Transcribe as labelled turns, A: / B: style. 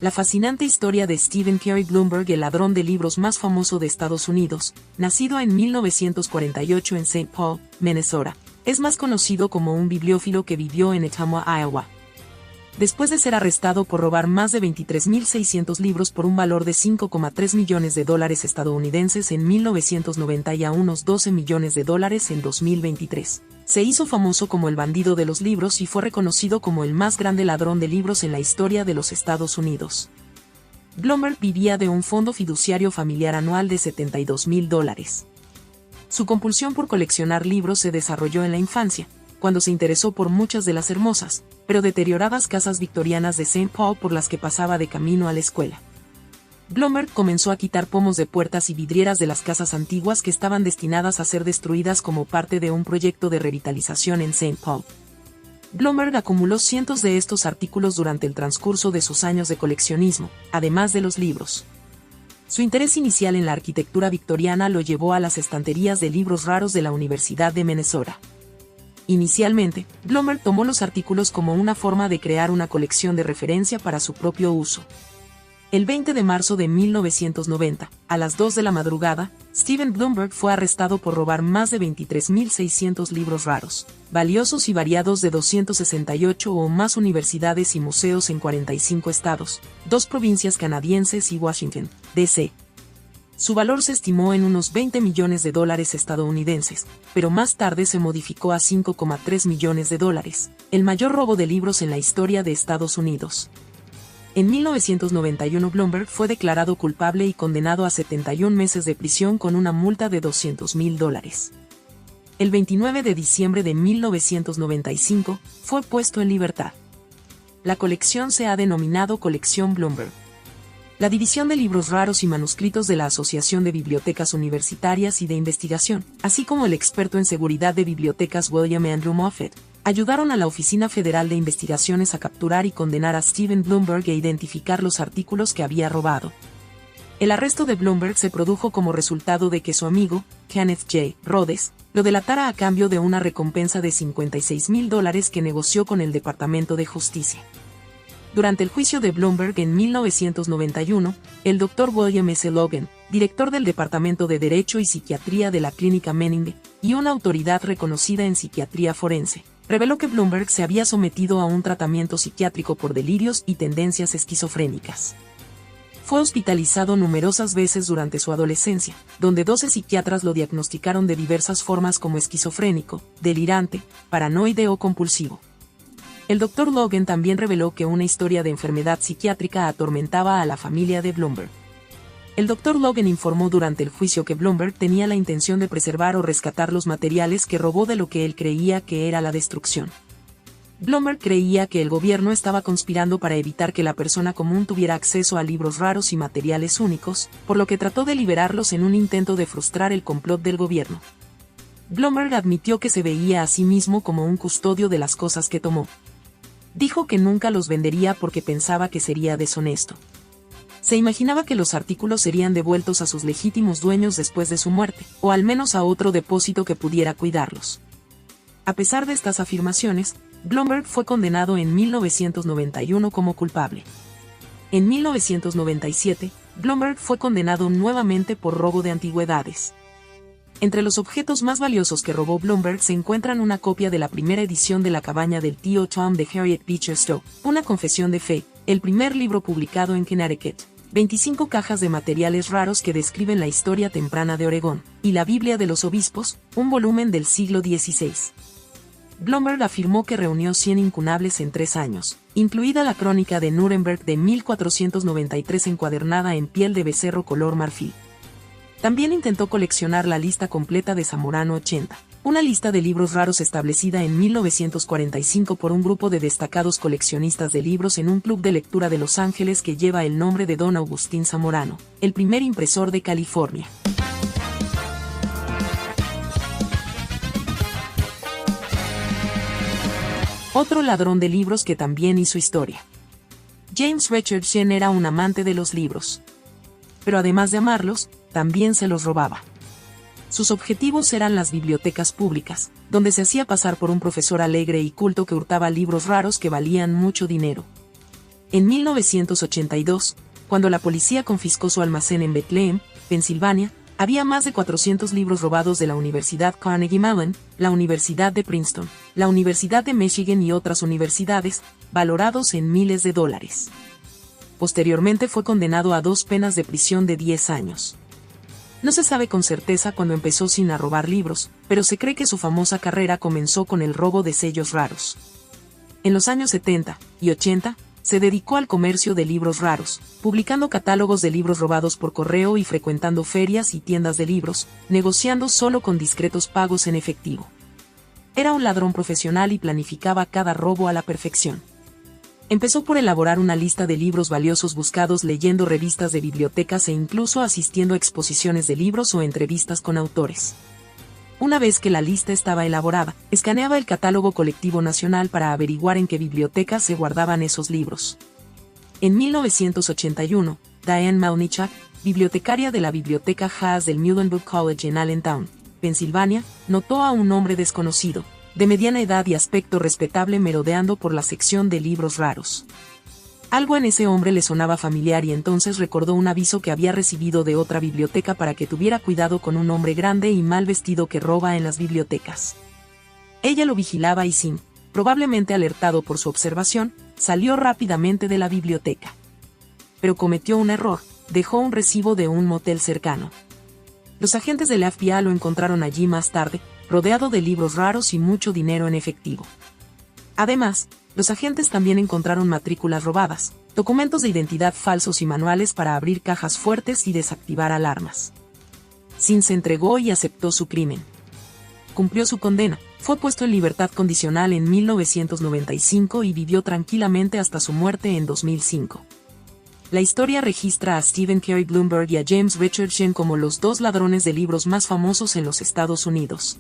A: La fascinante historia de Stephen Cary Blumberg, el ladrón de libros más famoso de Estados Unidos, nacido en 1948 en St. Paul, Minnesota, es más conocido como un bibliófilo que vivió en Ottumwa, Iowa. Después de ser arrestado por robar más de 23.600 libros por un valor de $5,3 millones estadounidenses en 1990 y a unos $12 millones en 2023, se hizo famoso como el bandido de los libros y fue reconocido como el más grande ladrón de libros en la historia de los Estados Unidos. Blumberg vivía de un fondo fiduciario familiar anual de $72.000. Su compulsión por coleccionar libros se desarrolló en la infancia, cuando se interesó por muchas de las hermosas, pero deterioradas casas victorianas de St. Paul por las que pasaba de camino a la escuela. Blumberg comenzó a quitar pomos de puertas y vidrieras de las casas antiguas que estaban destinadas a ser destruidas como parte de un proyecto de revitalización en St. Paul. Blumberg acumuló cientos de estos artículos durante el transcurso de sus años de coleccionismo, además de los libros. Su interés inicial en la arquitectura victoriana lo llevó a las estanterías de libros raros de la Universidad de Minnesota. Inicialmente, Blumberg tomó los artículos como una forma de crear una colección de referencia para su propio uso. El 20 de marzo de 1990, a las 2 de la madrugada, Stephen Blumberg fue arrestado por robar más de 23.600 libros raros, valiosos y variados de 268 o más universidades y museos en 45 estados, 2 provincias canadienses y Washington, D.C. Su valor se estimó en unos $20 millones estadounidenses, pero más tarde se modificó a $5,3 millones, el mayor robo de libros en la historia de Estados Unidos. En 1991 Blumberg fue declarado culpable y condenado a 71 meses de prisión con una multa de $200.000. El 29 de diciembre de 1995 fue puesto en libertad. La colección se ha denominado Colección Blumberg. La División de Libros Raros y Manuscritos de la Asociación de Bibliotecas Universitarias y de Investigación, así como el experto en seguridad de bibliotecas William Andrew Moffett, ayudaron a la Oficina Federal de Investigaciones a capturar y condenar a Stephen Blumberg e identificar los artículos que había robado. El arresto de Blumberg se produjo como resultado de que su amigo, Kenneth J. Rhodes, lo delatara a cambio de una recompensa de $56.000 que negoció con el Departamento de Justicia. Durante el juicio de Blumberg en 1991, el Dr. William S. Logan, director del Departamento de Derecho y Psiquiatría de la Clínica Menning, y una autoridad reconocida en psiquiatría forense, reveló que Blumberg se había sometido a un tratamiento psiquiátrico por delirios y tendencias esquizofrénicas. Fue hospitalizado numerosas veces durante su adolescencia, donde 12 psiquiatras lo diagnosticaron de diversas formas como esquizofrénico, delirante, paranoide o compulsivo. El Dr. Logan también reveló que una historia de enfermedad psiquiátrica atormentaba a la familia de Blumberg. El Dr. Logan informó durante el juicio que Blumberg tenía la intención de preservar o rescatar los materiales que robó de lo que él creía que era la destrucción. Blumberg creía que el gobierno estaba conspirando para evitar que la persona común tuviera acceso a libros raros y materiales únicos, por lo que trató de liberarlos en un intento de frustrar el complot del gobierno. Blumberg admitió que se veía a sí mismo como un custodio de las cosas que tomó. Dijo que nunca los vendería porque pensaba que sería deshonesto. Se imaginaba que los artículos serían devueltos a sus legítimos dueños después de su muerte, o al menos a otro depósito que pudiera cuidarlos. A pesar de estas afirmaciones, Blumberg fue condenado en 1991 como culpable. En 1997, Blumberg fue condenado nuevamente por robo de antigüedades. Entre los objetos más valiosos que robó Blumberg se encuentran una copia de la primera edición de La cabaña del tío Tom de Harriet Beecher Stowe, una confesión de fe, el primer libro publicado en Connecticut, 25 cajas de materiales raros que describen la historia temprana de Oregón, y la Biblia de los Obispos, un volumen del siglo XVI. Blumberg afirmó que reunió 100 incunables en 3 años, incluida la crónica de Nuremberg de 1493 encuadernada en piel de becerro color marfil. También intentó coleccionar la lista completa de Zamorano 80, una lista de libros raros establecida en 1945 por un grupo de destacados coleccionistas de libros en un club de lectura de Los Ángeles que lleva el nombre de Don Agustín Zamorano, el primer impresor de California. Otro ladrón de libros que también hizo historia. James Richardson era un amante de los libros. Pero además de amarlos, también se los robaba. Sus objetivos eran las bibliotecas públicas, donde se hacía pasar por un profesor alegre y culto que hurtaba libros raros que valían mucho dinero. En 1982, cuando la policía confiscó su almacén en Bethlehem, Pensilvania, había más de 400 libros robados de la Universidad Carnegie Mellon, la Universidad de Princeton, la Universidad de Michigan y otras universidades, valorados en miles de dólares. Posteriormente fue condenado a 2 penas de prisión de 10 años. No se sabe con certeza cuándo empezó Sin a robar libros, pero se cree que su famosa carrera comenzó con el robo de sellos raros. En los años 70 y 80, se dedicó al comercio de libros raros, publicando catálogos de libros robados por correo y frecuentando ferias y tiendas de libros, negociando solo con discretos pagos en efectivo. Era un ladrón profesional y planificaba cada robo a la perfección. Empezó por elaborar una lista de libros valiosos buscados leyendo revistas de bibliotecas e incluso asistiendo a exposiciones de libros o entrevistas con autores. Una vez que la lista estaba elaborada, escaneaba el catálogo colectivo nacional para averiguar en qué bibliotecas se guardaban esos libros. En 1981, Diane Malnichak, bibliotecaria de la Biblioteca Haas del Muhlenberg College en Allentown, Pensilvania, notó a un hombre desconocido, de mediana edad y aspecto respetable merodeando por la sección de libros raros. Algo en ese hombre le sonaba familiar y entonces recordó un aviso que había recibido de otra biblioteca para que tuviera cuidado con un hombre grande y mal vestido que roba en las bibliotecas. Ella lo vigilaba y Sim, probablemente alertado por su observación, salió rápidamente de la biblioteca. Pero cometió un error, dejó un recibo de un motel cercano. Los agentes del FBI lo encontraron allí más tarde, rodeado de libros raros y mucho dinero en efectivo. Además, los agentes también encontraron matrículas robadas, documentos de identidad falsos y manuales para abrir cajas fuertes y desactivar alarmas. Sim se entregó y aceptó su crimen. Cumplió su condena, fue puesto en libertad condicional en 1995 y vivió tranquilamente hasta su muerte en 2005. La historia registra a Stephen Cary Bloomberg y a James Richardson como los 2 ladrones de libros más famosos en los Estados Unidos.